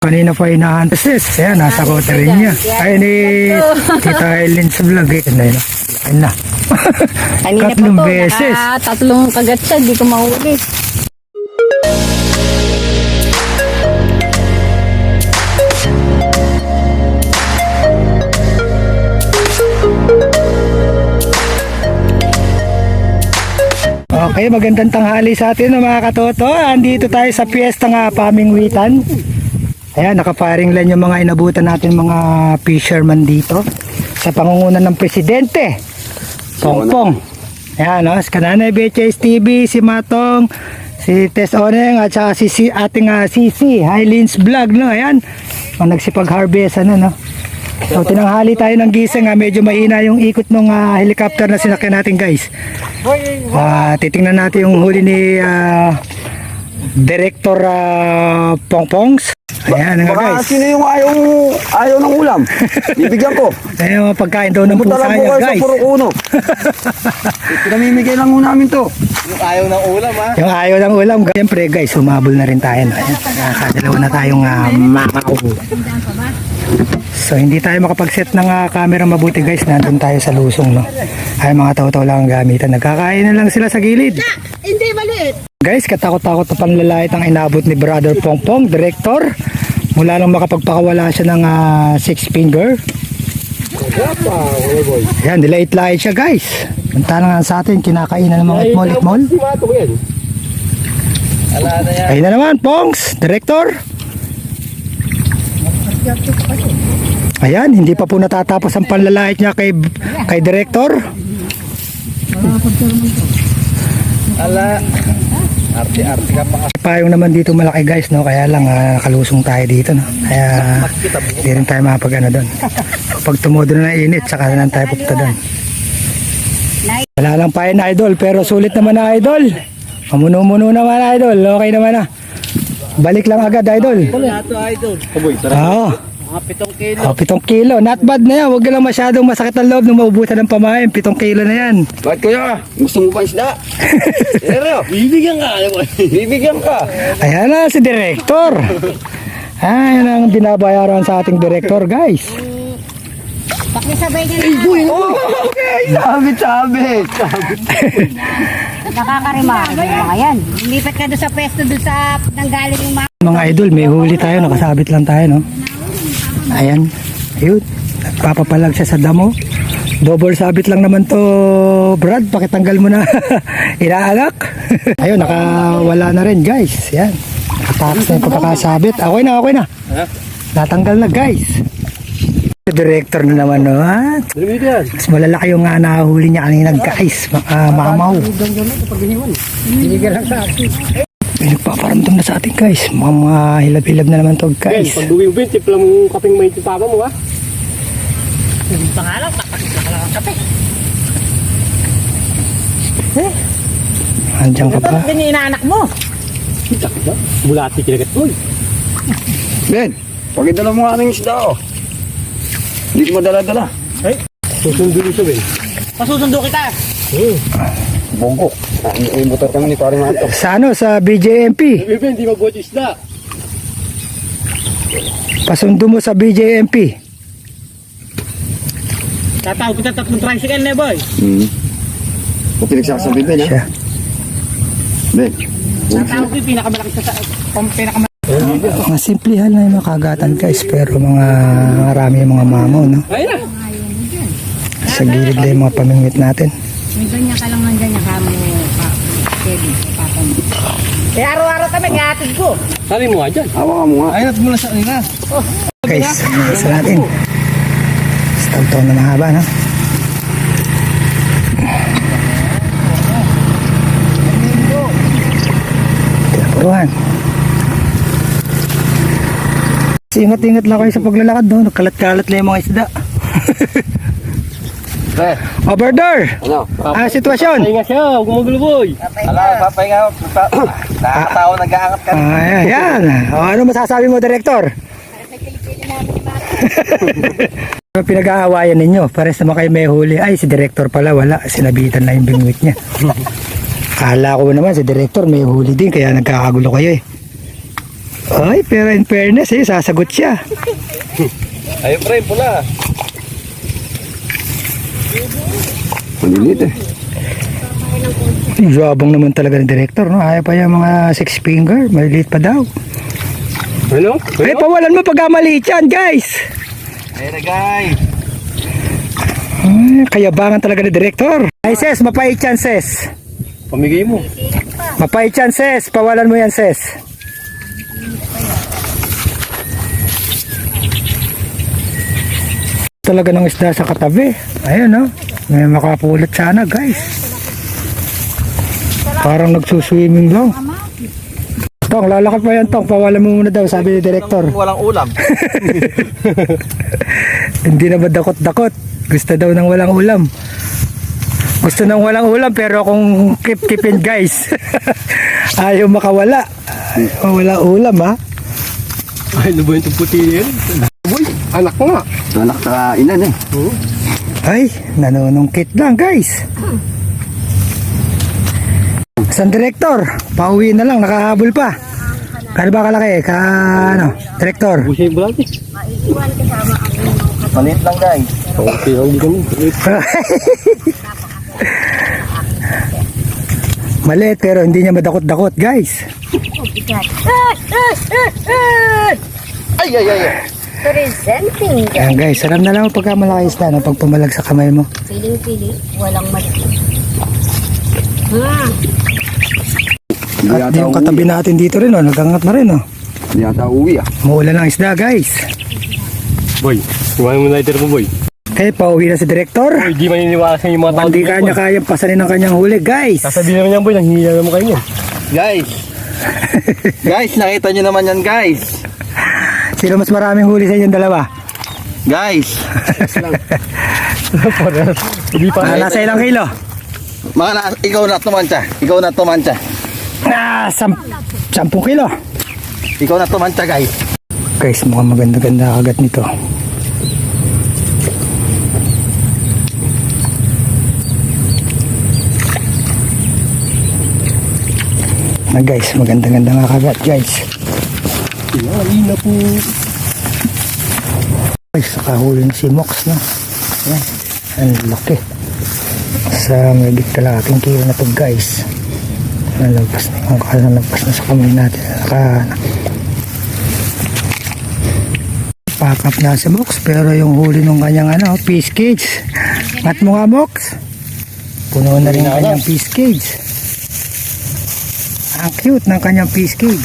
Kanina pa inahan. Ayan, nasa kote rin niya. Ay, ni Tita Eileen sa vlog. Ayun na. Kanina pa Tatlong to, beses. tatlong kagat siya, di ko mahuli. Okay, magandang tanghali sa atin mga katoto. Andito tayo sa piyesta nga Pamingwitan. Ayan, nakaparing lang yung mga inabutan natin mga fisherman dito. Sa pangungunan ng presidente, Pongpong. Ayan, no? Si Kananay Betches TV, si Matong, si Tess Oneng, at saka si ating Sisi, Eileen's Vlog, no? Ayan, nagsipag-harvest, ano, no? So, tinanghali tayo ng gising, medyo mahina yung ikot ng helicopter na sinakyan natin, guys. Titingnan natin yung huli ni Director Pongpongs. Ayan nga, guys. Sino yung ayaw ng ulam? Bibigyan ko. Ayan, pagkain daw ng pusa niya, guys. Sa puro uno. Pinamimigay lang mo namin to. Yung ayaw ng ulam, ha? Yung ayaw ng ulam. Siyempre, guys, humabol na rin tayo. Nakadalawa na tayong makaw. So, hindi tayo makapag-set ng camera mabuti, guys. Nandun tayo sa lusong, no? Ay, mga tao-tao lang ang gamitan. Nagkakain na lang sila sa gilid. Hindi, maliit. Guys, katakot-takot na panlalait ang inabot ni Brother Pongpong, Director. Mula nang makapagpakawala siya ng 6 finger. Ayan, nilait-lait siya, guys. Punta na nga sa atin, kinakainan ng mga itmol-itmol. Ayun na naman, Pongs, Director. Ayan, hindi pa po natatapos ang panlalait niya kay Director. Arte-arte ka pa. Payong naman dito malaki, guys, no? Kaya lang nakalusong tayo dito, no? Kaya hindi rin tayo makapag doon. Pag tumudo na init, saka na lang tayo pupunta doon. Wala lang pa yun, idol, pero sulit naman na, idol. Mamuno-muno naman, idol. Okay naman na. Balik lang agad, idol. Wala to, idol. Oo. Mga 7 kilo. 7 kilo. Not bad na yan. Huwag lang masyadong masakit ang loob nung maubutan ng pamain. 7 kilo na yan. Bakit kuya? Gusto mo pa isda? Pero, Bibigyan ka, alam mo. bibigyan ka. Ayan na si Director. Ayan ang binabayaran sa ating Director, guys. Pakisabay niya na. Okay, sabit. Nakakarimari yung mga yan. Lipat ka doon sa pwesto doon sa nanggaling yung mga. Mga idol, may huli tayo. Nakasabit lang tayo, no? Ayan. Ayun. Nagpapapalag siya sa damo. Double sabit lang naman to, Brad. Pakitanggal mo na. Inaalak. Ayun, nakawala na rin, guys. Yan. Nakatakas na yung pagkakasabit. Okay na. Natanggal na, guys. Director na naman, no? Ha? Mas malalaki yung nahuli niya kanina, guys. Mamaw. May nagpaparamdam na sa atin, guys. Mga hilab-hilab na naman to, guys. Pag duwing bin, tip lang mong kaping may titama mo, ha? Pangalan, papakita ka lang ang kape. Andiyan ka pa. Ito inaanak mo. Bulati kinagat mo. Ben, pakidala mo nga ng isda, oh. Hindi ko madala-dala. Susundo siya, Ben. Pasusundo kita. Bongkok. Yung motor kami ni Paring Anto. Sa ano? Sa BJMP. Ben, di mag-watch isda. Pasundo mo sa BJMP. Tatawag kita 3 tricycle na, boy. Kung pinagsasabi, Ben, ha? Siya. Ben. Tatawag ko yung pinakamalaki sa pinakamalaki. Mga simplihan na yung mga kagatan, guys. Pero mga marami yung mga mamaw, no? Ayun na. Sa gilid na yung mga pamingwit natin. May ganyan ka lang nandyan yung kamo Kevin, papa mo. Kaya araw-araw kami, gatid ko. Sali mo nga dyan. Hawakan mo nga. Ayun, at mula sa kanina. Guys, isa natin. Stag-taon na mahaba, no? Tinapuruhan. Ingat-ingat lang kayo sa paglalakad, no? Nagkalat-kalat lang yung mga isda. Ben, Overdoor! ano? Sitwasyon! Pahinga siya, huwag gumagulo, boy. Ala, papahinga. Nakakatawa, nag-aangat ka. Ayan. Ano masasabi mo, Director? Ano pinag-aawayan ninyo? Pares naman kayo may huli. Ay, si Director pala wala. Sinabitan na yung bingwit niya. Kala ko naman si Director may huli din. Kaya nagkakagulo kayo eh. Ay, pero in fairness, sasagot siya. Ayun pre, pula. Maliliit eh. Yabang naman talaga ng director, no? Ayaw pa yung mga 6 finger, maliliit pa daw. Ano? Ay, pawalan mo pag maliit yan, guys. Ayun na guys. Ay, kayabangan talaga ng director. Ay, Ses, mapait yan, Ses. Pamigay mo. Mapait yan, Ses. Pawalan mo yan, Ses. Talaga ng isda sa katabi. Ayun, no? May makapulot sana, guys. Parang nagsuswimming lang. Tong, lalakad pa yan, Tong. Pawalan mo muna daw, sabi ni director. Walang ulam. Hindi na ba dakot-dakot? Gusto daw ng walang ulam. Gusto ng walang ulam, pero kung keep-keepin, guys. Ayaw makawala. Wala ulam, ha? Ay, ano ba yung puti yan? Boy, anak ko nga. Anak sa inan eh. Ay, nanunungkit lang, guys. San director? Pauwi na lang, nakahabol pa. Kano ba kalaki? Ano? Director? Busay yung bulati. Maliit lang guys. Okay, hindi kami. Maliit pero hindi niya madakot-dakot, guys. Ay ay ay. Presenting. Ayan, guys, alam na lang pagka malaki isda, no? Pag pumalag sa kamay mo. Piling-pili, walang mali. Hindi At yata yung uwi. katabi natin dito rin, oh, nagangat na rin, oh. Hindi yata uwi ah. Maulan ng isda, guys. Boy, iwanan mo na ito mo, boy. Kaya pauwi na si director. Boy, di maniniwala sa yung mga tao. Hindi kanya kayang pasanin ng kanyang huli, guys. Sasabihin naman yan, boy, nanghihiya naman kayo niyan. Guys. Guys, nakita nyo naman yan guys. Sino mas maraming huli sa inyong dalawa? Guys. Hindi pa. Nasa ilang kilo? Mga ikaw na tumancha. Ikaw na tumancha. 10 kilo. Ikaw na tumancha guys. Guys, mukhang maganda-ganda kagat nito. Guys, maganda-ganda nga kagat, guys. Ay, na po. Guys, nakahuli na si Mox, no? Ayan, ang laki. Sa may kalahating kilo na to, guys. Nalagpas na sa kamay natin. Pack up na si Mox, pero yung huli ng kanyang fish cage. Ngat mo nga, Mox. Puno na rin ang kanyang fish cage. Ang cute ng kanyang fish cage.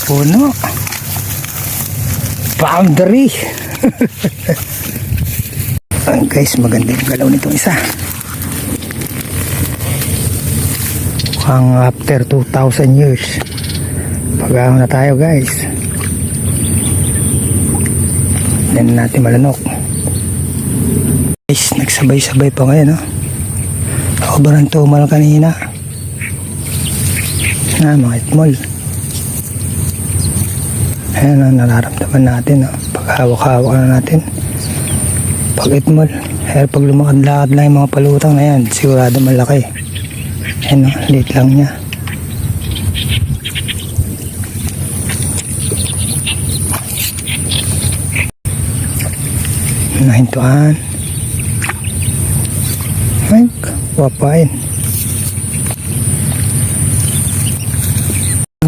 Puno. Boundary. Guys, maganda yung galaw nitong isa. Mukhang after 2,000 years. Pag-ahon na tayo, guys. Yan natin malanok. Guys, nagsabay-sabay pa ngayon, no? Sobrang tumal kanina. Mga itmol. Ayan ang nararamdaman natin, no? Pag hawak-hawak na natin. Pag itmol. Pero pag lumakad-lakad lang yung mga palutang na yan, sigurado malaki. Ayan, no? Liit lang niya. Nahintuan. Ay, wapain.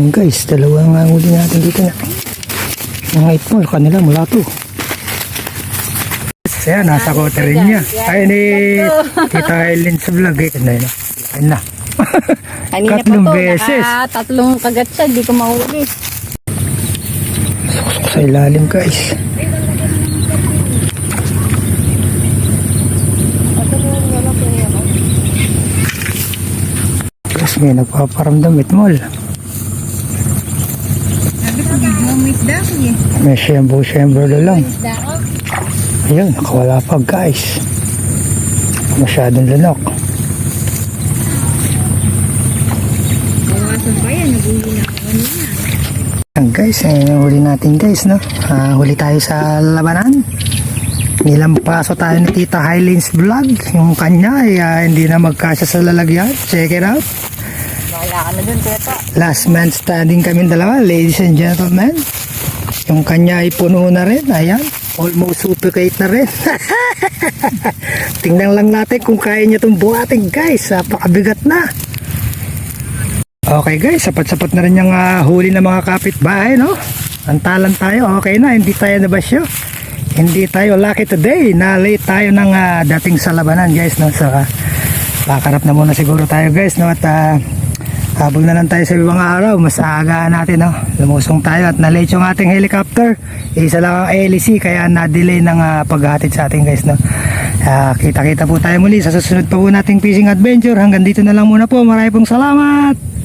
Guys, dalawa nga huli natin dito na. Mga itmol, kanila mula to. Ayan, nasa kote rin niya. Ay, ni Tita Helen sa vlog. Ayun na. Kanina Tatlong pa to, beses. tatlong kagat siya, di ko mahuli. Suksok sa ilalim, guys. Guys, may nagpaparamdam itmol. May siyembo-siyembo lang. Ayun, nakawala pa, guys. Masyadong lanok. Ayan, guys, yung huli natin, guys, no? Huli tayo sa labanan. Nilampaso tayo ni Tita Highlands Vlog. Yung kanya ay hindi na magkasya sa lalagyan. Check it out. Kaya ka na dun, Tito. Last man standing kami dalawa, ladies and gentlemen. Yung kanya ay puno na rin. Ayan, almost suffocate na rin. Tingnan lang natin kung kaya niya itong buhatin, guys. Napakabigat na. Okay guys, sapat-sapat na rin yung huli ng mga kapitbahay, no? Antalan tayo, okay na, hindi tayo nabasyo. Hindi tayo lucky today na late tayo ng dating sa labanan, guys, no? So, kakarap na muna siguro tayo, guys, no? At habol na lang tayo sa ibang araw, mas aagaan natin, no? Lumusong tayo at na-late yung ating helicopter. Isa lang ang ALC, kaya na-delay ng paghatid sa ating, guys, no? Kita-kita po tayo muli sa susunod pa po nating fishing adventure. Hanggang dito na lang muna po. Maraming pong salamat.